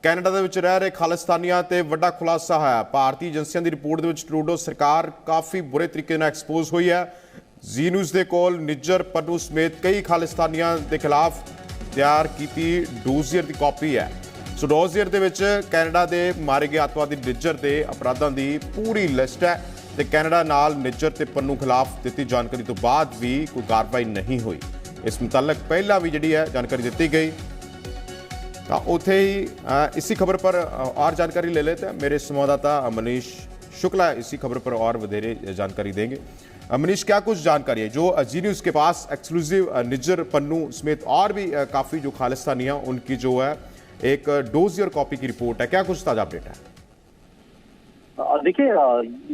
Canada ਦੇ ਵਿੱਚ ਰਹਿ ਰਹੇ ਖਾਲਿਸਤਾਨੀਆਂ ਤੇ ਵੱਡਾ ਖੁਲਾਸਾ ਹੋਇਆ। ਭਾਰਤੀ ਏਜੰਸੀਆਂ ਦੀ ਰਿਪੋਰਟ ਦੇ ਵਿੱਚ ਟਰੂਡੋ ਸਰਕਾਰ ਕਾਫੀ ਬੁਰੇ ਤਰੀਕੇ ਨਾਲ ਐਕਸਪੋਜ਼ ਹੋਈ ਹੈ। ਜ਼ੀ ਨਿਊਜ਼ ਦੇ ਕੋਲ ਨਿੱਜਰ ਪੰਨੂ ਸਮੇਤ ਕਈ ਖਾਲਿਸਤਾਨੀਆਂ ਦੇ ਖਿਲਾਫ ਤਿਆਰ ਕੀਤੀ ਡੋਜ਼ੀਅਰ ਦੀ ਕਾਪੀ ਹੈ। ਸੋ ਡੋਜ਼ੀਅਰ ਦੇ ਵਿੱਚ ਕੈਨੇਡਾ ਦੇ ਮਾਰੇ ਗਏ ਅੱਤਵਾਦੀ ਨਿੱਜਰ ਦੇ ਅਪਰਾਧਾਂ ਦੀ ਪੂਰੀ ਲਿਸਟ ਹੈ ਤੇ ਕੈਨੇਡਾ ਨਾਲ ਨਿੱਜਰ ਤੇ ਪੰਨੂ ਖਿਲਾਫ ਦਿੱਤੀ ਜਾਣਕਾਰੀ ਤੋਂ ਬਾਅਦ ਵੀ ਕੋਈ ਕਾਰਵਾਈ ਨਹੀਂ ਹੋਈ। इस मुतालिक पहला भी जी है जानकारी दी गई। तो उत्थे ही इसी खबर पर और जानकारी ले लेते हैं। मेरे संवाददाता मनीष शुक्ला इसी खबर पर और वधेरे जानकारी देंगे। मनीष, क्या कुछ जानकारी है जो जी न्यूज़ के पास एक्सक्लूसिव निज्जर पन्नू समेत और भी काफ़ी जो खालिस्तानी हैं उनकी जो है एक डोजियर कॉपी की रिपोर्ट है, क्या कुछ ताज़ा अपडेट है? देखिए,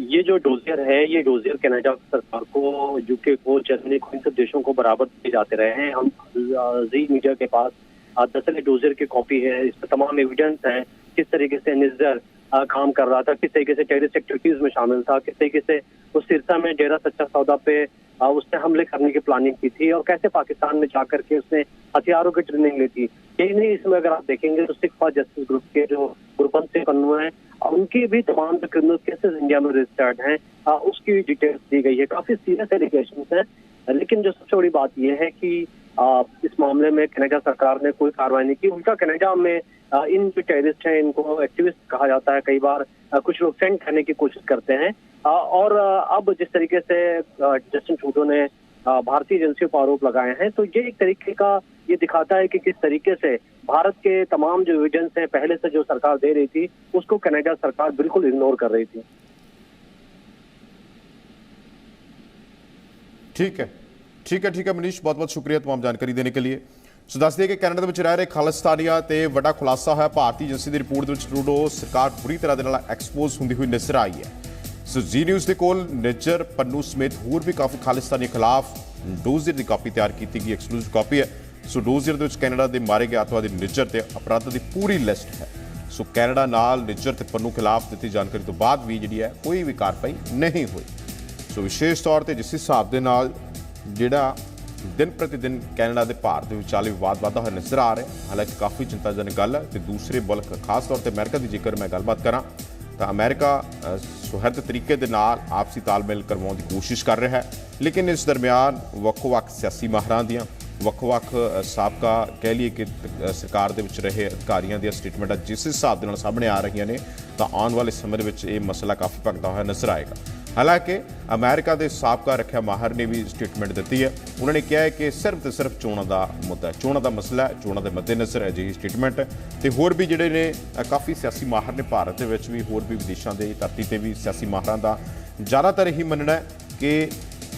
ये जो डोजियर है ये डोजियर कनाडा सरकार को, यूके को, जर्मनी को, इन सब देशों को बराबर दिए जाते रहे हैं। हम जी मीडिया के पास दरअसल डोजियर की कॉपी है, इस पर तमाम एविडेंस है किस तरीके से निज्जर काम कर रहा था, किस तरीके से टेररिस्ट एक्टिविटीज में शामिल था, किस तरीके से उस सिरसा में डेरा सच्चा सौदा पे उसने हमले करने की प्लानिंग की थी और कैसे पाकिस्तान में जाकर के उसने हथियारों की ट्रेनिंग ली थी। यही नहीं, इसमें अगर आप देखेंगे तो सिख फॉर जस्टिस ग्रुप के जो गुरबंत सिंह पन्नू हैं उनकी भी तमाम जो क्रिमिनल केसेस इंडिया में रजिस्टर्ड हैं उसकी डिटेल्स दी गई है। काफी सीरियस एलिगेशंस हैं, लेकिन जो सबसे बड़ी बात यह है कि इस मामले में कनाडा सरकार ने कोई कार्रवाई नहीं की। उल्टा कनाडा में इन जो टेररिस्ट हैं इनको एक्टिविस्ट कहा जाता है, कई बार कुछ लोग सेंड करने की कोशिश करते हैं और अब जिस तरीके से जस्टिन ट्रूडो ने भारतीय एजेंसियों पर आरोप लगाए हैं तो ये एक तरीके का ये दिखाता है कि किस तरीके से भारत के तमाम जो एविडेंस हैं पहले से जो सरकार दे रही थी उसको कनाडा सरकार बिल्कुल इग्नोर कर रही थी। ठीक है मनीष, बहुत बहुत शुक्रिया तमाम जानकारी देने के लिए। सो दस दिए कि कनाडा ਵਿੱਚ ਰਹਿ ਰਹੇ ਖਾਲਿਸਤਾਨੀਆਂ ਤੇ ਵੱਡਾ ਖੁਲਾਸਾ ਹੋਇਆ। ਭਾਰਤੀ ਏਜੰਸੀ ਦੀ ਰਿਪੋਰਟ ਦੇ ਵਿੱਚ ਟਰੂਡੋ ਸਰਕਾਰ ਬੁਰੀ ਤਰ੍ਹਾਂ ਦੇ ਨਾਲ ਐਕਸਪੋਜ਼ ਹੁੰਦੀ ਹੋਈ ਨਜ਼ਰ ਆਈ ਹੈ। ਸੋ ਜੀ ਨਿਊਜ਼ ਦੇ ਕੋਲ ਨਿੱਜਰ ਪੰਨੂ ਸਮੇਤ ਹੋਰ ਵੀ ਕਾਫੀ ਖਾਲਿਸਤਾਨੀ ਖਿਲਾਫ ਡੋਜ਼ੀਅਰ ਦੀ ਕਾਪੀ ਤਿਆਰ ਕੀਤੀ ਗਈ, ਐਕਸਕਲੂਸਿਵ ਕਾਪੀ ਹੈ। ਸੋ ਡੋਜ਼ੀਅਰ ਦੇ ਵਿੱਚ ਕੈਨੇਡਾ ਦੇ ਮਾਰੇ ਗਏ ਅੱਤਵਾਦੀ ਨਿੱਜਰ ਤੇ ਅਪਰਾਧਾਂ ਦੀ ਪੂਰੀ ਲਿਸਟ ਹੈ। ਸੋ ਕੈਨੇਡਾ ਨਾਲ ਨਿੱਜਰ ਤੇ ਪੰਨੂ ਖਿਲਾਫ ਦਿੱਤੀ ਜਾਣਕਾਰੀ ਤੋਂ ਬਾਅਦ ਵੀ ਜਿਹੜੀ ਹੈ ਕੋਈ ਵੀ ਕਾਰਵਾਈ ਨਹੀਂ ਹੋਈ। ਸੋ ਵਿਸ਼ੇਸ਼ ਤੌਰ ਤੇ ਜਿਸ ਹਿਸਾਬ ਦੇ ਨਾਲ ਜਿਹੜਾ दिन प्रतिदिन कैनेडा के भारत के विचाले विवाद वाधा हुआ नजर आ रहा है, हालांकि काफ़ी चिंताजनक गल है। तो दूसरे मुल्क खास तौर पर अमेरिका की जेकर मैं गलबात करा तो अमेरिका सुहर्द तरीके के नाल आपसी तालमेल करवाने की कोशिश कर रहा है, लेकिन इस दरम्यान ਵੱਖ-ਵੱਖ सियासी माहरां दियां ਵੱਖ-ਵੱਖ साबका कह लीए कि सरकार दे विच रहे अधिकारियों दी स्टेटमेंट जिस हिसाब के सामने आ रही ने तो आने वाले समय में ये मसला काफ़ी भगदा हुआ नजर आएगा। हालांकि अमेरिका के साबका रखिया माहर ने भी स्टेटमेंट दी है। उन्होंने कहा है कि सिर्फ तो सिर्फ चोणों का मुद्दा है, चोणों का मसला है, चोणों के मद्देनज़र अजिही स्टेटमेंट तो होर भी जोड़े ने काफ़ी सियासी माहर ने भारत के भी होर भी विदेशों की धरती पर भी सियासी माहरां का ज़्यादातर यही मनना है कि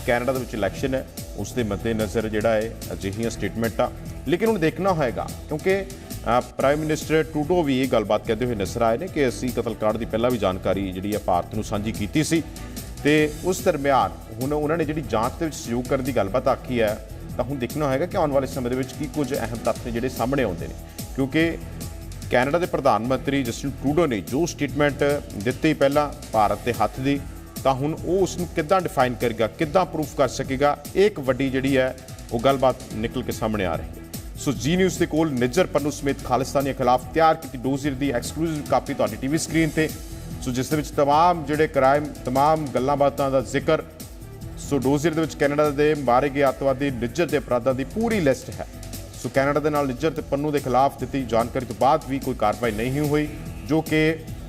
कैनेडा के इलैक्शन है उसके मद्देनज़र जोड़ा है अजिहियां स्टेटमेंटा। लेकिन हुण देखना होएगा क्योंकि प्राइम मिनिस्टर ट्रूडो भी ये गलबात कहते हुए नजर आए हैं कि असी कतलकांड की पहला भी जानकारी जी है भारत को सांझी की सी ते उस दरम्यान हुण उन्होंने जी जांच के सहयोग करने की गलबात आखी है। तो हुण देखना होएगा कि आने वाले समय की कुछ अहम तत्थ ने जिहड़े सामने आउंदे ने, क्योंकि कैनेडा के प्रधानमंत्री जस्टिन ट्रूडो ने जो स्टेटमेंट दी पहला भारत के हत्थ की तो हुण वो उसनूं किद्दां डिफाइन करेगा, किद्दां प्रूफ कर सकेगा, एक वड्डी जिहड़ी है वो गलबात निकल के सामने आ रही है। सो जी न्यूज़ के कोल निज्जर पन्नू समेत खालिस्तानियों खिलाफ तैयार की डोजियर की एक्सक्लूसिव कापी तुहाडी टीवी स्क्रीन पर। सो जिस दे विच तमाम जिहड़े क्राइम तमाम गल्लां बातां दा जिक्र, सो डोजियर दे विच कैनेडा दे मारे गए अतवादी निज्जर के अपराधां की पूरी लिस्ट है। सो कैनेडा दे नाल निज्जर ते पन्नू के खिलाफ दी जानकारी तो बाद भी कोई कार्रवाई नहीं हुई, जो कि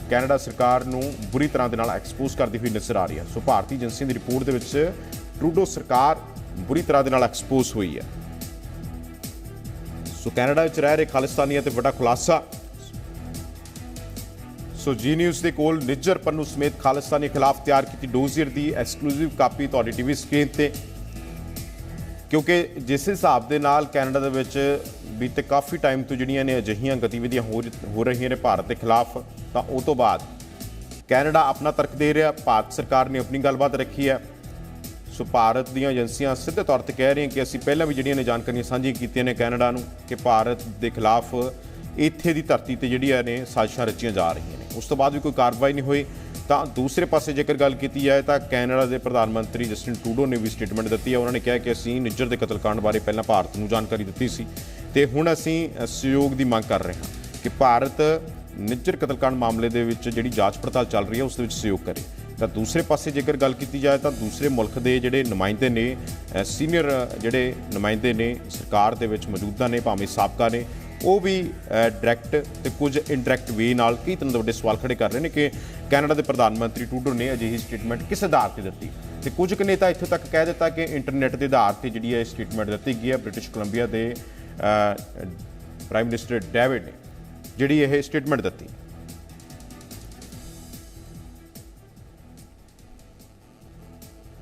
कैनेडा सरकार नूं बुरी तरह दे नाल एक्सपोज करती हुई नजर आ रही है। सो भारतीय एजेंसियों की रिपोर्ट दे विच ट्रूडो सरकार बुरी तरह दे नाल एक्सपोज हुई है। सो कैनेडा विच रह रहे खालिस्तानियों ते वड्डा खुलासा। सो जी न्यूज़ के कोल निज्जर पन्नू समेत खालिस्तानी खिलाफ तैयार की डोजियर की एक्सक्लूसिव कापी तुहाडी टीवी स्क्रीन पर, क्योंकि जिस हिसाब के नाल कैनेडा के बीते काफ़ी टाइम तो जिहड़ियां ने अजिहियां गतिविधियां हो रही ने भारत के खिलाफ, तो उस तो बाद कैनेडा अपना तर्क दे रहा, भारत सरकार ने अपनी गलबात रखी है। सो भारत दी एजेंसियां सीधे तौर पर कह रही हैं कि असीं पहलां भी जिहड़ियां ने जानकारियां सांझियां कीतियां ने कैनेडा नूं कि भारत के खिलाफ इत्थे दी धरती ते जिहड़ियां ने साजिशां रचियां जा रही ने, उस तो बाद भी कोई कार्रवाई नहीं हुई। तो दूसरे पासे जेकर गल की जाए तो कैनेडा के प्रधानमंत्री जस्टिन ट्रूडो ने भी स्टेटमेंट दी है। उन्होंने कहा कि असीं निज्जर के कतलकांड बारे पहलां भारत को जानकारी दी सी ते हुण असीं सहयोग की मांग कर रहे हैं कि भारत ਨਿੱਜਰ ਕਤਲकांड ਮਾਮਲੇ ਦੇ ਵਿੱਚ ਜਿਹੜੀ ਜਾਂਚ ਪੜਤਾਲ ਚੱਲ ਰਹੀ ਹੈ ਉਸ ਦੇ ਵਿੱਚ ਸਹਿਯੋਗ ਕਰੇ। ਤਾਂ ਦੂਸਰੇ ਪਾਸੇ ਜੇਕਰ ਗੱਲ ਕੀਤੀ ਜਾਏ ਤਾਂ ਦੂਸਰੇ ਮੁਲਕ ਦੇ ਜਿਹੜੇ ਨੁਮਾਇੰਦੇ ਨੇ, ਸੀਨੀਅਰ ਜਿਹੜੇ ਨੁਮਾਇੰਦੇ ਨੇ ਸਰਕਾਰ ਦੇ ਵਿੱਚ ਮੌਜੂਦਾ ਨੇ, ਭਾਵੇਂ ਸਾਬਕਾ ਨੇ, ਉਹ ਵੀ ਡਾਇਰੈਕਟ ਤੇ ਕੁਝ ਇਨਡਾਇਰੈਕਟ ਵੇ ਨਾਲ ਕਈ ਤਰ੍ਹਾਂ ਦੇ ਵੱਡੇ ਸਵਾਲ ਖੜੇ ਕਰ ਰਹੇ ਨੇ ਕਿ ਕੈਨੇਡਾ ਦੇ ਪ੍ਰਧਾਨ ਮੰਤਰੀ ਟਰੂਡੋ ਨੇ ਅਜਿਹੀ ਸਟੇਟਮੈਂਟ ਕਿਸ ਆਧਾਰ ਤੇ ਦਿੱਤੀ। ਤੇ ਕੁਝ ਕੁ ਨੇਤਾ ਇੱਥੋਂ ਤੱਕ ਕਹਿ ਦਿੱਤਾ ਕਿ ਇੰਟਰਨੈਟ ਦੇ ਆਧਾਰ ਤੇ ਜਿਹੜੀ ਇਹ ਸਟੇਟਮੈਂਟ ਦਿੱਤੀ ਗਈ ਹੈ। ਬ੍ਰਿਟਿਸ਼ ਕੋਲੰਬੀਆ ਦੇ ਪ੍ਰਾਈਮ ਮਿਨਿਸਟਰ ਡੇਵਿਡ ਨੇ ਜਿਹੜੀ ਇਹ ਸਟੇਟਮੈਂਟ ਦਿੱਤੀ।